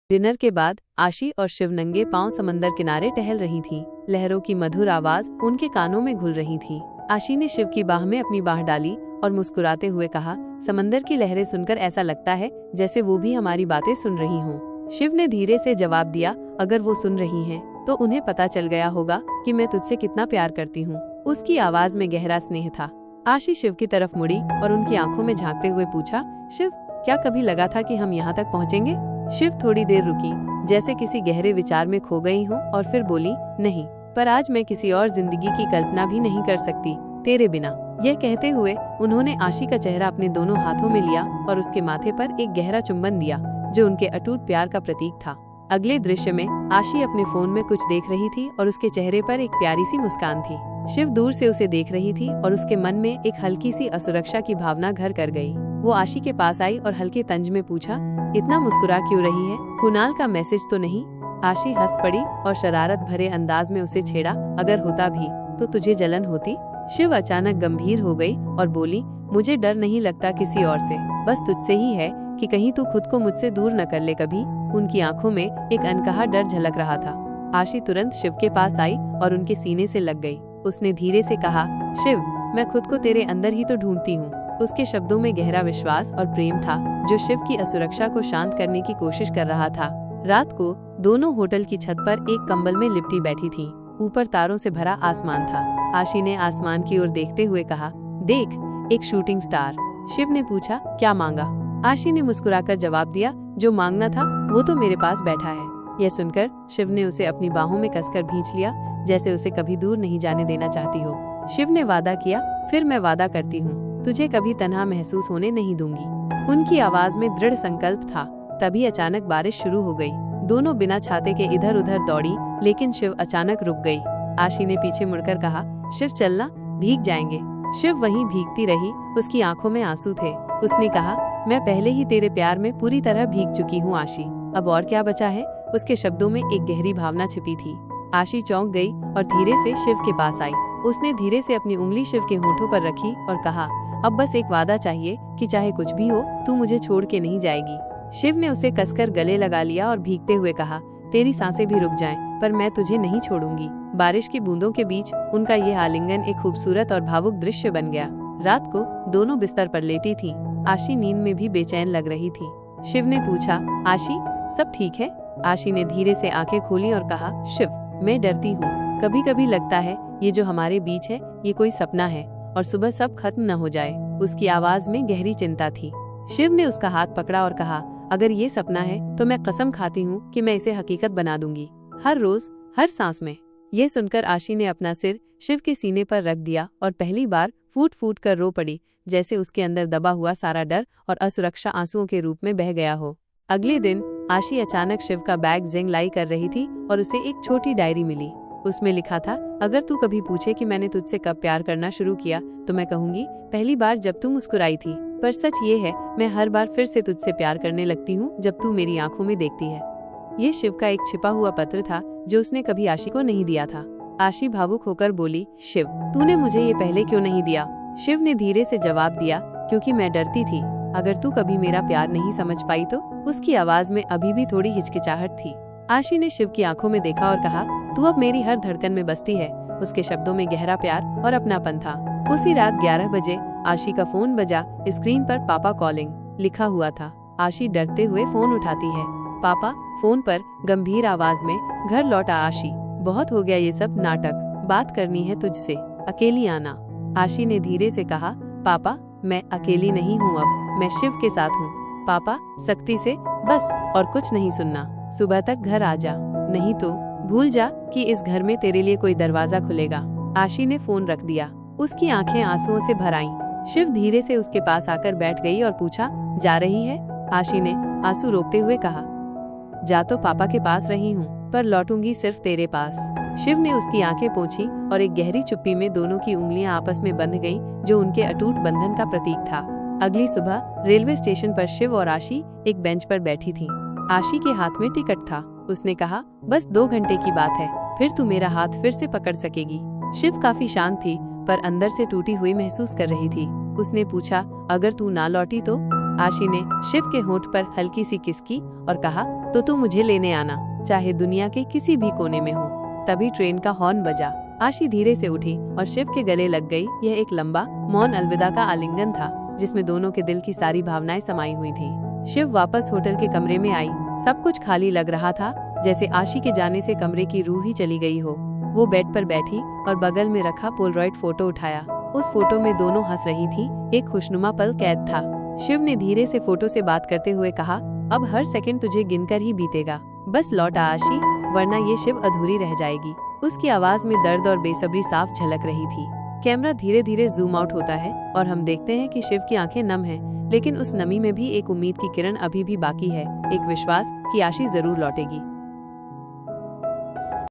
Dinner के बाद आशी और शिव नंगे पांव समंदर किनारे टहल रही थीं। लहरों की मधुर आवाज उनके कानों में घुल रही थी। आशी ने शिव की बाह में अपनी बाह डाली और मुस्कुराते हुए कहा, समंदर की लहरें सुनकर ऐसा लगता है जैसे वो भी हमारी बातें सुन रही हों। शिव ने धीरे से जवाब दिया, अगर वो सुन रही हैं, तो उन्हें पता चल गया होगा कि मैं तुझसे कितना प्यार करती हूँ। उसकी आवाज में गहरा स्नेह था। आशी शिव की तरफ मुड़ी और उनकी आंखों में झांकते हुए पूछा, शिव, क्या कभी लगा था कि हम यहाँ तक पहुँचेंगे? शिव थोड़ी देर रुकी, जैसे किसी गहरे विचार में खो गई हो, और फिर बोली, नहीं, पर आज मैं किसी और जिंदगी की कल्पना भी नहीं कर सकती तेरे बिना। यह कहते हुए उन्होंने आशी का चेहरा अपने दोनों हाथों में लिया और उसके माथे पर एक गहरा चुंबन दिया, जो उनके अटूट प्यार का प्रतीक था। अगले दृश्य में आशी अपने फोन में कुछ देख रही थी और उसके चेहरे पर एक प्यारी सी मुस्कान थी। शिव दूर से उसे देख रही थी और उसके मन में एक हल्की सी असुरक्षा की भावना घर कर गई। वो आशी के पास आई और हल्के तंज में पूछा, इतना मुस्कुरा क्यों रही है? कुणाल का मैसेज तो नहीं? आशी हंस पड़ी और शरारत भरे अंदाज में उसे छेड़ा, अगर होता भी तो तुझे जलन होती? शिव अचानक गंभीर हो गई और बोली, मुझे डर नहीं लगता किसी और से, बस तुझसे ही है कि कहीं तू खुद को मुझसे दूर न कर ले कभी। उनकी आंखों में एक अनकहा डर झलक रहा था। आशी तुरंत शिव के पास आई और उनके सीने से लग गई। उसने धीरे से कहा, शिव, मैं खुद को तेरे अंदर ही तो ढूंढती हूँ। उसके शब्दों में गहरा विश्वास और प्रेम था, जो शिव की असुरक्षा को शांत करने की कोशिश कर रहा था। रात को दोनों होटल की छत पर एक कंबल में लिपटी बैठी थीं। ऊपर तारों से भरा आसमान था। आशी ने आसमान की ओर देखते हुए कहा, देख, एक शूटिंग स्टार। शिव ने पूछा, क्या मांगा? आशी ने मुस्कुराकर जवाब दिया, जो मांगना था वो तो मेरे पास बैठा है। यह सुनकर शिव ने उसे अपनी बाहों में कसकर भींच लिया, जैसे उसे कभी दूर नहीं जाने देना चाहती हो। शिव ने वादा किया, फिर मैं वादा करती हूँ, तुझे कभी तन्हा महसूस होने नहीं दूंगी। उनकी आवाज में दृढ़ संकल्प था। तभी अचानक बारिश शुरू हो गई। दोनों बिना छाते के इधर उधर दौड़ी, लेकिन शिव अचानक रुक गई। आशी ने पीछे मुड़कर कहा, शिव चलना, भीग जाएंगे। शिव वहीं भीगती रही, उसकी आंखों में आंसू थे। उसने कहा, मैं पहले ही तेरे प्यार में पूरी तरह भीग चुकी हूँ आशी, अब और क्या बचा है? उसके शब्दों में एक गहरी भावना छिपी थी। आशी चौंक गई और धीरे से शिव के पास आई। उसने धीरे से अपनी उंगली शिव के होठों पर रखी और कहा, अब बस एक वादा चाहिए कि चाहे कुछ भी हो, तू मुझे छोड़ के नहीं जाएगी। शिव ने उसे कसकर गले लगा लिया और भीगते हुए कहा, तेरी सांसें भी रुक जाएं, पर मैं तुझे नहीं छोड़ूंगी। बारिश की बूंदों के बीच उनका यह आलिंगन एक खूबसूरत और भावुक दृश्य बन गया। रात को दोनों बिस्तर पर लेटी थीं। आशी नींद में भी बेचैन लग रही थी। शिव ने पूछा, आशी, सब ठीक है? आशी ने धीरे से आंखें खोली और कहा, शिव, मैं डरती हूँ। कभी कभी लगता है ये जो हमारे बीच है ये कोई सपना है और सुबह सब खत्म न हो जाए। उसकी आवाज में गहरी चिंता थी। शिव ने उसका हाथ पकड़ा और कहा, अगर ये सपना है तो मैं कसम खाती हूँ कि मैं इसे हकीकत बना दूंगी, हर रोज, हर सांस में। यह सुनकर आशी ने अपना सिर शिव के सीने पर रख दिया और पहली बार फूट फूट कर रो पड़ी, जैसे उसके अंदर दबा हुआ सारा डर और असुरक्षा आंसुओं के रूप में बह गया हो। अगले दिन आशी अचानक शिव का बैग जिंगलाई कर रही थी और उसे एक छोटी डायरी मिली। उसमें लिखा था, अगर तू कभी पूछे कि मैंने तुझसे कब प्यार करना शुरू किया, तो मैं कहूंगी, पहली बार जब तू मुस्कुराई थी। पर सच ये है, मैं हर बार फिर से तुझसे प्यार करने लगती हूँ जब तू मेरी आंखों में देखती है। ये शिव का एक छिपा हुआ पत्र था जो उसने कभी आशी को नहीं दिया था। आशी भावुक होकर बोली, शिव, तूने मुझे ये पहले क्यों नहीं दिया? शिव ने धीरे से जवाब दिया, क्योंकि मैं डरती थी, अगर तू कभी मेरा प्यार नहीं समझ पाई तो। उसकी आवाज में अभी भी थोड़ी हिचकिचाहट थी। आशी ने शिव की आंखों में देखा और कहा, तू अब मेरी हर धड़कन में बसती है। उसके शब्दों में गहरा प्यार और अपनापन था। उसी रात 11 बजे आशी का फोन बजा। स्क्रीन पर पापा कॉलिंग लिखा हुआ था। आशी डरते हुए फोन उठाती है। पापा, फोन पर गंभीर आवाज में, घर लौटा आशी, बहुत हो गया ये सब नाटक, बात करनी है तुझसे, अकेली आना। आशी ने धीरे से कहा, पापा, मैं अकेली नहीं हूँ, अब मैं शिव के साथ हूँ। पापा, सख्ती से, बस और कुछ नहीं सुनना, सुबह तक घर आ जा, नहीं तो भूल जा कि इस घर में तेरे लिए कोई दरवाजा खुलेगा। आशी ने फोन रख दिया। उसकी आंखें आंसुओं से भर आईं। शिव धीरे से उसके पास आकर बैठ गई और पूछा, जा रही है? आशी ने आंसू रोकते हुए कहा, जा तो पापा के पास रही हूँ, पर लौटूंगी सिर्फ तेरे पास। शिव ने उसकी आंखें पोंछी और एक गहरी चुप्पी में दोनों की उंगलियां आपस में बंध गईं, जो उनके अटूट बंधन का प्रतीक था। अगली सुबह रेलवे स्टेशन पर शिव और आशी एक बेंच पर बैठी थीं। आशी के हाथ में टिकट था। उसने कहा, बस 2 घंटे की बात है, फिर तू मेरा हाथ फिर से पकड़ सकेगी। शिव काफी शांत थी, पर अंदर से टूटी हुई महसूस कर रही थी। उसने पूछा, अगर तू ना लौटी तो? आशी ने शिव के होंठ पर हल्की सी किस की और कहा, तो तू मुझे लेने आना, चाहे दुनिया के किसी भी कोने में हो। तभी ट्रेन का हॉर्न बजा। आशी धीरे से उठी और शिव के गले लग गई। यह एक लंबा मौन अलविदा का आलिंगन था, जिसमें दोनों के दिल की सारी भावनाएं समाई हुई थी। शिव वापस होटल के कमरे में आई। सब कुछ खाली लग रहा था, जैसे आशी के जाने से कमरे की रूह ही चली गई हो। वो बेड पर बैठी और बगल में रखा पोलरॉइड फोटो उठाया। उस फोटो में दोनों हंस रही थी। एक खुशनुमा पल कैद था। शिव ने धीरे से फोटो से बात करते हुए कहा, अब हर सेकंड तुझे गिनकर ही बीतेगा। बस लौट आ आशी, वरना ये शिव अधूरी रह जाएगी। उसकी आवाज में दर्द और बेसब्री साफ झलक रही थी। कैमरा धीरे धीरे जूम आउट होता है और हम देखते हैं कि शिव की आंखें नम हैं, लेकिन उस नमी में भी एक उम्मीद की किरण अभी भी बाकी है, एक विश्वास कि आशी जरूर लौटेगी।